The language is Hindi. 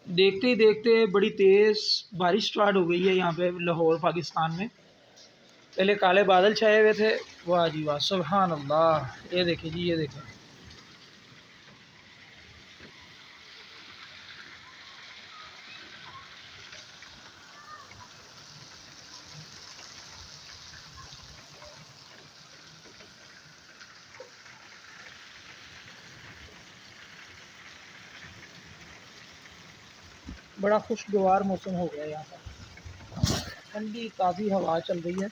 देखते ही देखते बड़ी तेज़ बारिश स्टार्ट हो गई है यहाँ पे लाहौर पाकिस्तान में। पहले काले बादल छाए हुए थे। वाह जी वाह, सुभान अल्लाह! ये देखें जी, ये देखें। बड़ा खुशगवार मौसम हो गया यहाँ पर। ठंडी ताज़ी हवा चल रही है।